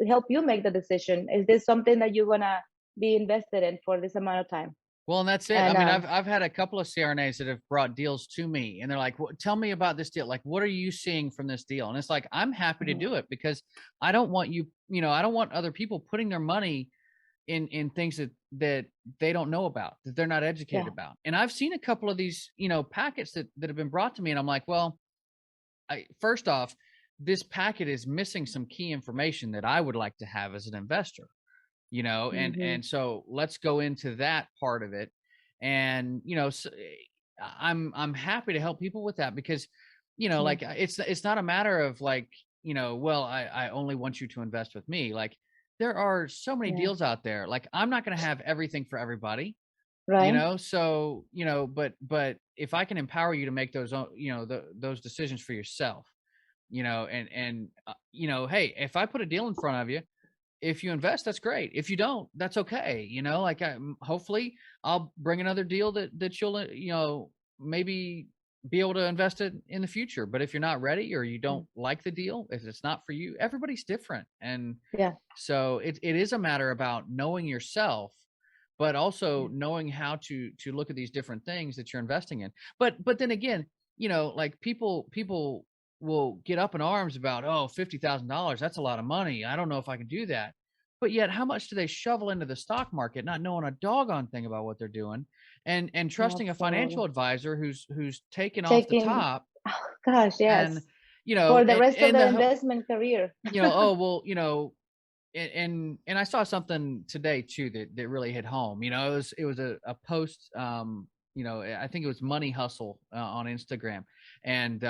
help you make the decision. Is this something that you're gonna be invested in for this amount of time? Well, and that's it. I And mean, I've had a couple of CRNAs that have brought deals to me, and they're like, well, "Tell me about this deal. Like, what are you seeing from this deal?" And it's like, I'm happy to mhm, do it because I don't want you, I don't want other people putting their money in things that they don't know about, that they're not educated Yeah. about. And I've seen a couple of these, packets that have been brought to me, and I'm like, well, first off, this packet is missing some key information that I would like to have as an investor, Mm-hmm. and so let's go into that part of it. And I'm happy to help people with that, because Yeah. like, it's not a matter of like, well, I only want you to invest with me. Like, there are so many Yeah. deals out there. Like, I'm not going to have everything for everybody, Right. so but if I can empower you to make those those decisions for yourself, hey, if I put a deal in front of you, if you invest, that's great. If you don't, that's okay. Like, hopefully I'll bring another deal that you'll, maybe be able to invest it in the future. But if you're not ready, or you Yeah. don't like the deal, if it's not for you, everybody's different. And Yeah. so it is a matter about knowing yourself, but also Yeah. knowing how to look at these different things that you're investing in. But then again, like, people will get up in arms about, oh, $50,000, that's a lot of money. I don't know if I can do that. But yet, how much do they shovel into the stock market, not knowing a doggone thing about what they're doing, and trusting a financial Absolutely. advisor who's taken off the Taking, top, oh gosh, and yes, for the rest of and their the investment career. oh, well, and I saw something today too that really hit home. It was a post, I think it was Money Hustle, on Instagram. And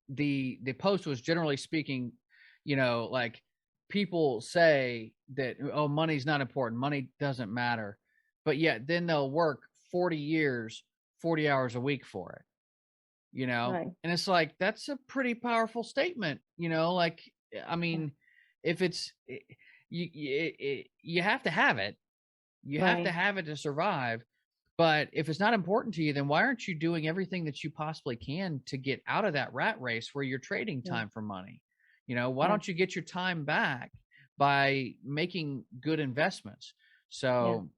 the post was, generally speaking, like, people say that, oh, money's not important, money doesn't matter, but yet then they'll work 40 years, 40 hours a week for it, Right. and it's like, that's a pretty powerful statement, like, I Yeah. mean, if you have to have it, you have to Right. have it to survive. But if it's not important to you, then why aren't you doing everything that you possibly can to get out of that rat race where you're trading Yeah. time for money? Why Yeah. don't you get your time back by making good investments? Yeah. So,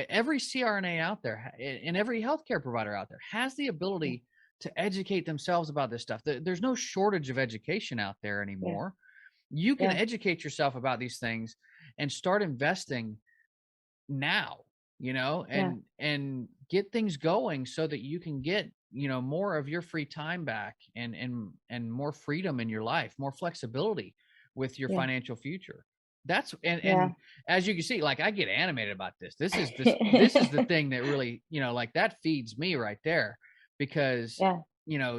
every CRNA out there, and every healthcare provider out there, has the Yeah. ability to educate themselves about this stuff. There's no shortage of education out there Yeah. anymore. You can Yeah. educate yourself about these things and start investing now, Yeah. and get things going so that you can get, more of your free time back, and more freedom in your life, more flexibility with your Yeah. financial future. That's Yeah. and as you can see, like, I get animated about this. This is the thing that really, like, that feeds me right there, because Yeah.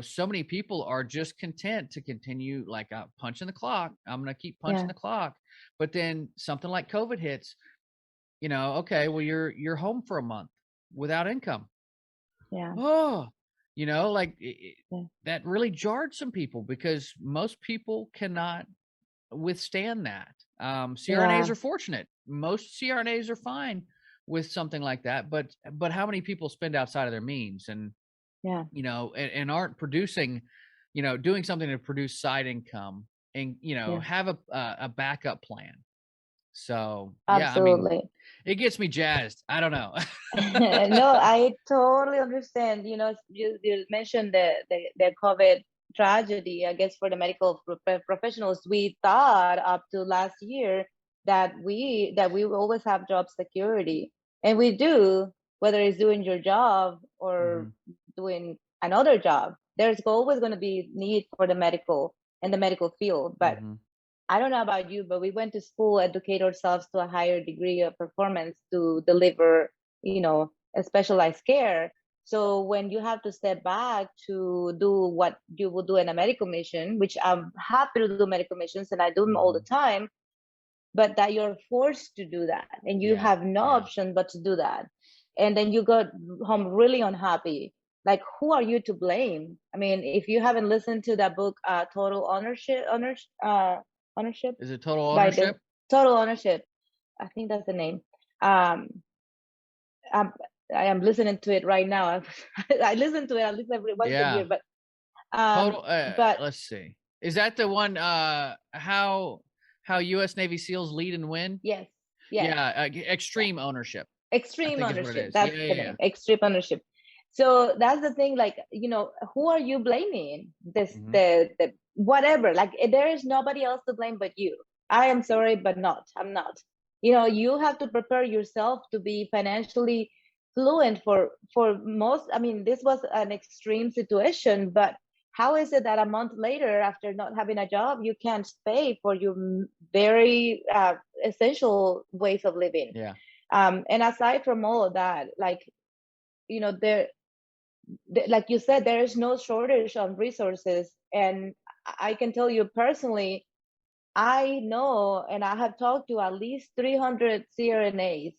so many people are just content to continue, like, punching the clock. I'm going to keep punching Yeah. the clock. But then something like COVID hits, okay, well, you're home for a month without income. Yeah. Oh, like, Yeah. that really jarred some people, because most people cannot withstand that. CRNAs Yeah. are fortunate. Most CRNAs are fine with something like that, but how many people spend outside of their means, and Yeah. and aren't producing, doing something to produce side income, and Yeah. have a backup plan. So yeah, I mean, Absolutely. it gets me jazzed. I don't know. No, I totally understand. You mentioned the COVID tragedy. I guess for the medical professionals, we thought up to last year that we will always have job security, and we do. Whether it's doing your job or Mhm, doing another job, there's always going to be need for the medical and the medical field. But mhm, I don't know about you, but we went to school, educate ourselves to a higher degree of performance to deliver, a specialized care. So when you have to step back to do what you would do in a medical mission, which I'm happy to do medical missions and I do them all the mhm. time, but that you're forced to do that and you Yeah, have no yeah. option but to do that. And then you got home really unhappy. Like, who are you to blame? I mean, if you haven't listened to that book, Total Ownership Is it total by the ownership? Total Ownership. I think that's the name. Um, I'm, I am listening to it right now. I listen to it at least every once a year, Yeah. um, Total, but let's see. Is that the one, how US Navy SEALs lead and win? yes, yes, Yeah, yeah. extreme ownership, I Extreme think is what it ownership. is. Yeah, That's yeah, the yeah. name. Extreme ownership. So that's the thing. Like, who are you blaming? Mhm. The whatever. Like, there is nobody else to blame but you. I am sorry, but not. I'm not. You know, you have to prepare yourself to be financially fluent for most. I mean, this was an extreme situation, but how is it that a month later, after not having a job, you can't pay for your very essential ways of living? Yeah. And aside from all of that, like, you know, like you said, there is no shortage of resources. And I can tell you personally, I know, and I have talked to at least 300 CRNAs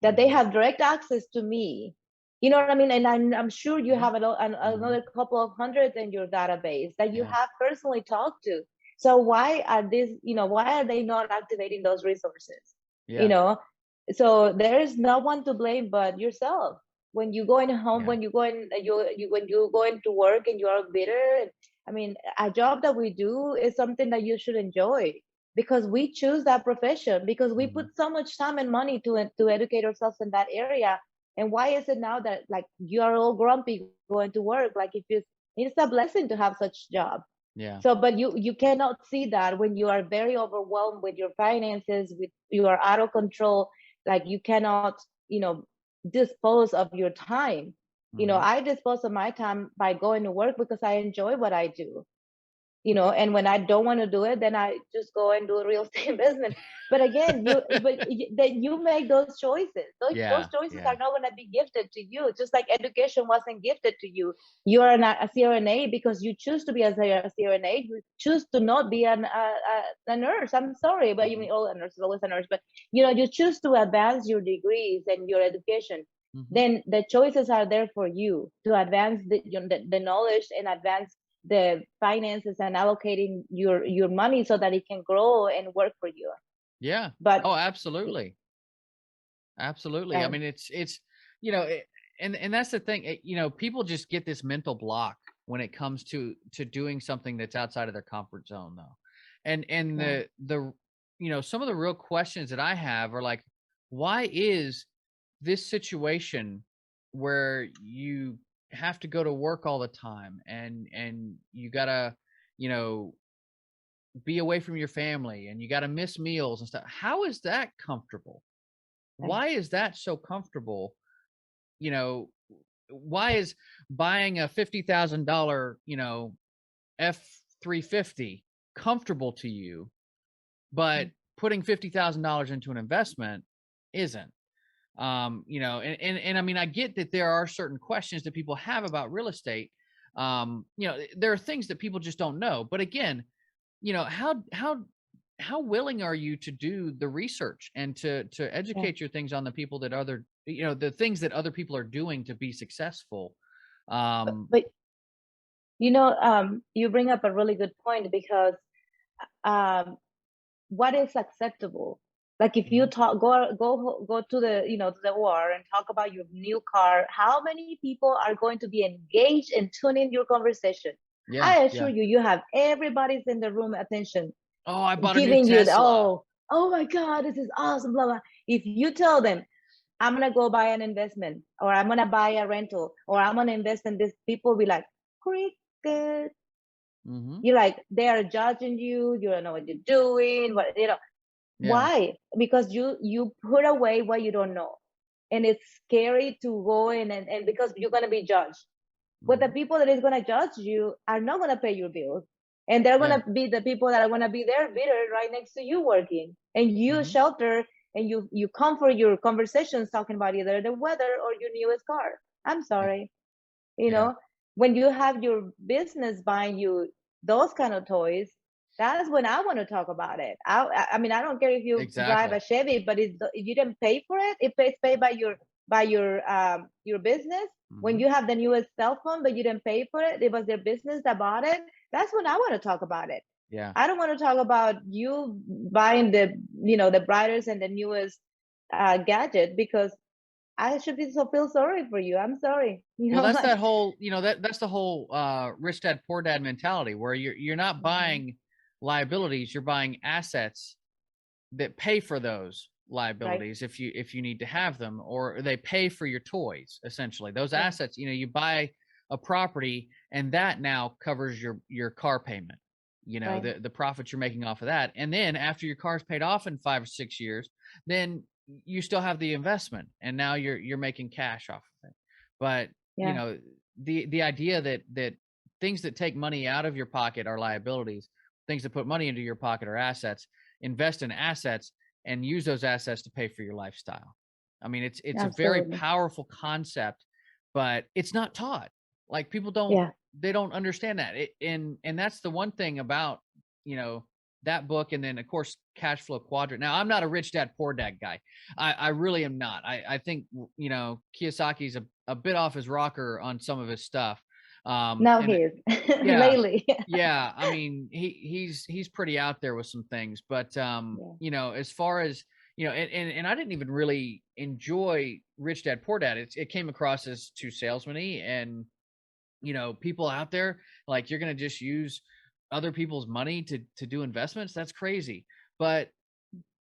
that they Mm-hmm. have direct access to me. You know what I mean? And I'm sure you Mm-hmm. have Mm-hmm. another couple of hundred in your database that you Yeah. have personally talked to. So why are why are they not activating those resources? You Yeah. know, so there is no one to blame but yourself. When you go in home, Yeah. when you go in, when you go into work and you are bitter. I mean, a job that we do is something that you should enjoy, because we choose that profession, because we Mm-hmm. put so much time and money to educate ourselves in that area. And why is it now that, like, you are all grumpy going to work? Like, if you, it's a blessing to have such job. Yeah. So, but you cannot see that when you are very overwhelmed with your finances, with you are out of control. Like, you cannot, dispose of your time. Mm-hmm. I dispose of my time by going to work because I enjoy what I do. And when I don't want to do it, then I just go and do a real estate investment. But again, that you make those choices. Those Yeah. choices Yeah. are not going to be gifted to you, just like education wasn't gifted to you. You are not a CRNA because you choose to be a CRNA. You choose to not be a nurse. I'm sorry, but you Mm-hmm. mean all a nurse is always a nurse. But you choose to advance your degrees and your education. Mm-hmm. Then the choices are there for you to advance the knowledge and advance the finances and allocating your money so that it can grow and work for you. Yeah. But Oh, absolutely. Absolutely. I uh, mean, it's you know, it, and that's the thing. People just get this mental block when it comes to doing something that's outside of their comfort zone, though. And yeah, the some of the real questions that I have are like, why is this situation where you have to go to work all the time and you gotta, you know, be away from your family and you gotta miss meals and stuff? How is that comfortable? yeah, Why is that so comfortable? You know, why is buying a $50,000, F-350 comfortable to you, but putting $50,000 into an investment isn't? And I mean, I get that there are certain questions that people have about real estate. There are things that people just don't know. But again, how willing are you to do the research and to yeah. educate your things on the people that the things that other people are doing to be successful? um But you bring up a really good point, because um, what is acceptable? Like, if you mhm. talk, go to the to the OR and talk about your new car, how many people are going to be engaged and tune in your conversation? Yeah, I yeah. assure you, you have everybody's in the room attention, Oh, I bought a new giving you the, Tesla. oh my God, this is awesome, blah blah. If you tell them, I'm gonna go buy an investment, or I'm gonna buy a rental, or I'm gonna invest in this, people will be like, cricket. Hmm. You're like, they are judging you, you don't know what you're doing, Yeah. why? Because you put away what you don't know. And it's scary to go in, and because you're gonna be judged. But the Hmm. people that is gonna judge you are not gonna pay your bills. And they're Yeah. gonna be the people that are gonna be there bitter right next to you working. And you Hmm. shelter, and you comfort your conversations talking about either the weather or your newest car. I'm Yeah. sorry. you Yeah. know when you have your business buying you those kind of toys, that's when I want to talk about it. I mean, I don't care if you drive Exactly. a Chevy, but you didn't pay for it. It's paid by your business. When Hmm. you have the newest cell phone but you didn't pay for it, it was their business that bought it. That's when I want to talk about it. Yeah. I don't want to talk about you buying the brightest and the newest gadget, because I should be so feel sorry for you. I'm sorry. Well, that's Like, that whole, that's the whole rich dad poor dad mentality where you're not mhm, buying liabilities, you're buying assets that pay for those right? liabilities if you need to have them, or they pay for your toys. Essentially, those Yeah, assets, you buy a property and that now covers your car payment. you know, Right. the profits you're making off of that. And then after your car's paid off in 5 or 6 years, then you still have the investment, and now you're making cash off of it. But, you Yeah. know, the idea that things that take money out of your pocket are liabilities, things that put money into your pocket are assets. Invest in assets and use those assets to pay for your lifestyle. I mean, it's a very Absolutely. powerful concept, but it's not taught. Like, people don't, Yeah. they don't understand that. And that's the one thing about, you know, that book. And then of course, Cash Flow Quadrant. Now, I'm not a Rich Dad Poor Dad guy. I really am not. I think, you know, Kiyosaki's a bit off his rocker on some of his stuff. Now he And is yeah, lately. yeah. I mean, he's pretty out there with some things, but Yeah. you know, as far as, you know, and I didn't even really enjoy Rich Dad Poor Dad. It came across as too salesman-y, and, you know, people out there, like, you're gonna just use other people's money to do investments. That's crazy, but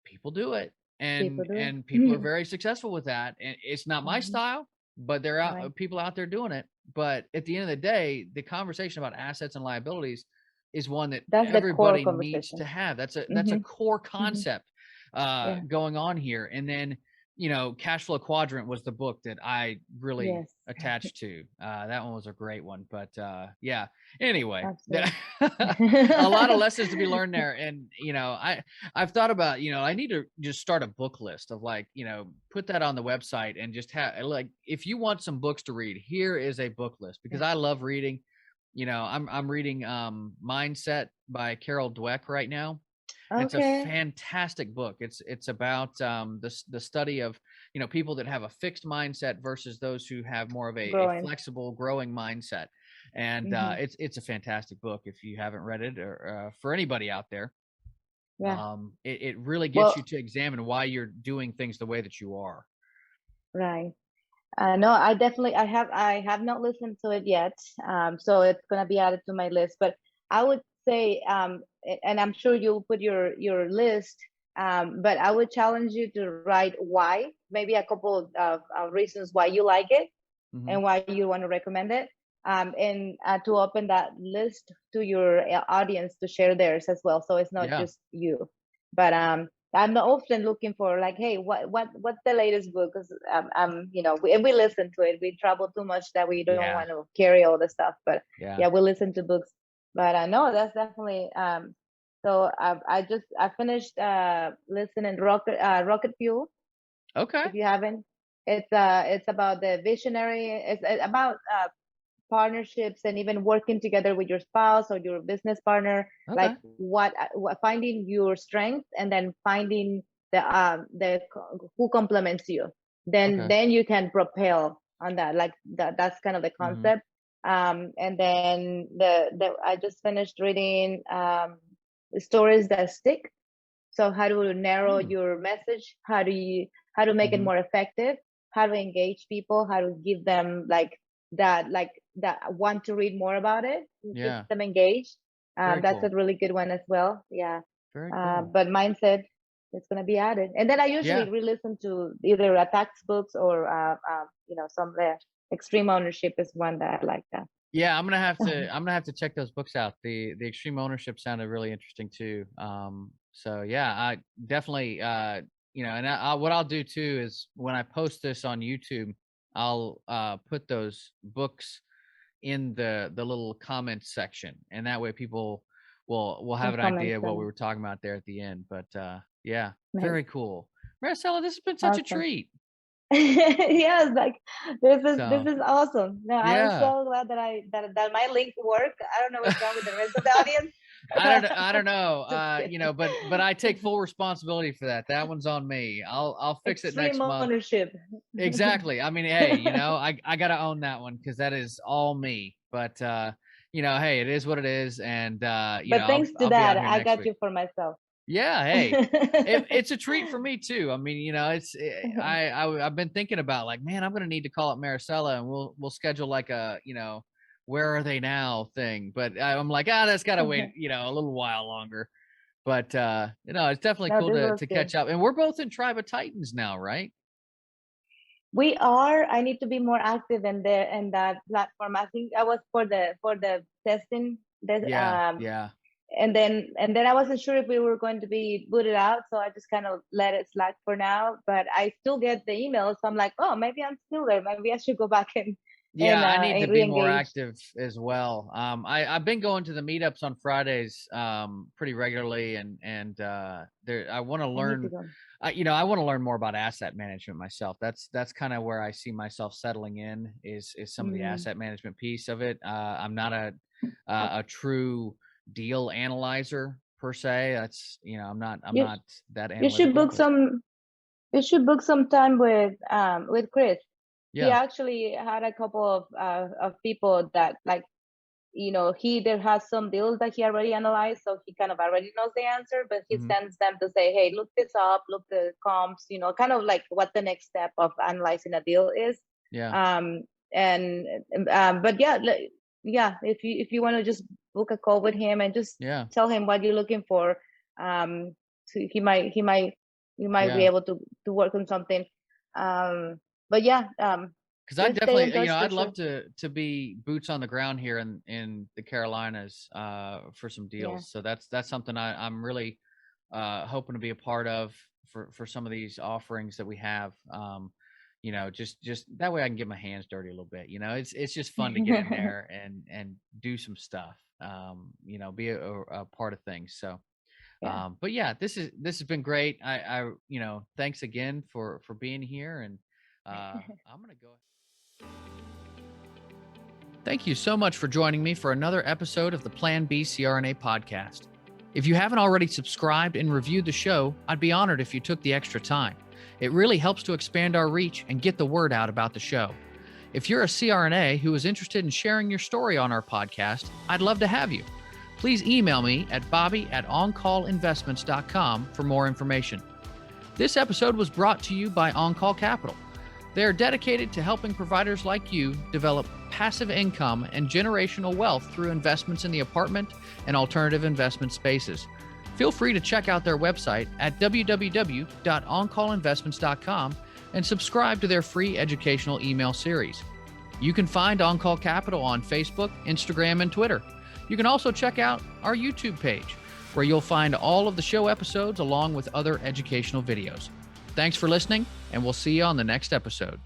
people do it, People and do. people are very successful with that. And it's not my Mhm. style, but there are Right. people out there doing it. But at the end of the day, the conversation about assets and liabilities is one that That's the core everybody needs to conversation. have. That's a Hmm. core Hmm. concept Yeah. going on here. And then, you know, Cash Flow Quadrant was the book that I really Yes. attached to. That one was a great one. But yeah, anyway, Absolutely. a lot of lessons to be learned there. And, you know, I've thought about, you know, I need to just start a book list of, like, you know, put that on the website and just have, like, if you want some books to read, here is a book list, because Yeah. I love reading. You know, I'm reading Mindset by Carol Dweck right now. It's a Okay. fantastic book. It's about the study of, you know, people that have a fixed mindset versus those who have more of a Growing. flexible, growing mindset. And Hmm. it's a fantastic book if you haven't read it, or for anybody out there. Yeah. It really gets Well, you to examine why you're doing things the way that you are. right. No, I have not listened to it yet. So it's gonna be added to my list. But I would say, and I'm sure you'll put your list. But I would challenge you to write why, maybe a couple of reasons why you like it Hmm. and why you want to recommend it. And to open that list to your audience to share theirs as well. So it's not Yeah, just you. But I'm often looking for, like, hey, what's the latest book? Because we listen to it. We travel too much that we don't yeah, want to carry all the stuff. But yeah. yeah, we listen to books. But no, that's definitely. So I finished listening Rocket Fuel. Okay. If you haven't, it's about the visionary. It's about partnerships and even working together with your spouse or your business partner, like Okay. what finding your strength and then finding who complements you, then Okay. you can propel on that, like that's kind of the Hmm. concept. And then the I just finished reading stories that stick. So how to narrow Hmm. your message, how to make it Hmm. more effective, how to engage people, how to give them that want to read more about it, keep Yeah. them engaged. Very That's a cool. really good one as well. Yeah. Very cool. But mindset is going to be added. And then I Yeah. usually re-listen to either a tax books or some extreme ownership is one that I like that. Yeah, I'm gonna have to check those books out. The Extreme Ownership sounded really interesting too. So yeah, I definitely you know, and what I'll do too is when I post this on YouTube, I'll put those books in the little comments section, and that way people will have And an comments idea of what we them. were talking about there at the end. But yeah, Nice. very cool. Maricela, this has been such a Awesome. treat. Yes, like this So is awesome. No, I'm yeah. so glad that my link worked. I don't know what's wrong with the rest of the audience. I don't know. Just You kidding. know, but I take full responsibility for that. That one's on me. I'll fix it Extreme next month. ownership. Exactly. I mean, hey, you know, I gotta own that one because that is all me. But you know, hey, it is what it is, and you know, But thanks to I'll be that, out here I next got week. you for myself. Yeah, hey, it's a treat for me too. I mean, you know, I've been thinking about, like, man, I'm gonna need to call up Maricela, and we'll schedule like a, you know, where are they now thing. But I'm like, that's gotta wait, you know, a little while longer. But you know, it's definitely No, cool this was to good. catch up. And we're both in Tribe of Titans now, right? We are. I need to be more active in that platform. I think I was for the testing. This Yeah, yeah. then I wasn't sure if we were going to be booted out, so I just kind of let it slack for now. But I still get the emails, so I'm like, oh, maybe I'm still there. Maybe I should go back and Yeah, I need to and be more re-engage. active as well. I've been going to the meetups on Fridays pretty regularly, and there I want to I need to learn. go. I want to learn more about asset management myself. That's kind of where I see myself settling in is some of the Mm. asset management piece of it. I'm not a true deal analyzer per se. That's I'm You not that you should analytical, book but some. You should book some time with Chris. He yeah. actually had a couple of people that, like, he either has some deals that he already analyzed, so he kind of already knows the answer, but he Mhm. sends them to say, hey, look this up, look the comps, kind of like what the next step of analyzing a deal is. Yeah. Um, and but yeah, yeah, if you want to just book a call with him and just Yeah. tell him what you're looking for, so he might be Yeah. able to work on something. Um, but yeah, Because I let's stay in definitely, touch for I'd sure. love to be boots on the ground here in the Carolinas for some Yeah. deals. So that's something I'm really hoping to be a part of for some of these offerings that we have. Just that way I can get my hands dirty a little bit. It's just fun to get in there and do some stuff. Be a part of things. So. Yeah. But yeah, this has been great. Thanks again for being here, and I'm gonna go. Thank you so much for joining me for another episode of the Plan B CRNA podcast. If you haven't already subscribed and reviewed the show, I'd be honored if you took the extra time. It really helps to expand our reach and get the word out about the show. If you're a CRNA who is interested in sharing your story on our podcast, I'd love to have you. Please email me at bobby@oncallinvestments.com for more information. This episode was brought to you by OnCall Capital. They are dedicated to helping providers like you develop passive income and generational wealth through investments in the apartment and alternative investment spaces. Feel free to check out their website at www.oncallinvestments.com and subscribe to their free educational email series. You can find OnCall Capital on Facebook, Instagram, and Twitter. You can also check out our YouTube page, where you'll find all of the show episodes along with other educational videos. Thanks for listening, and we'll see you on the next episode.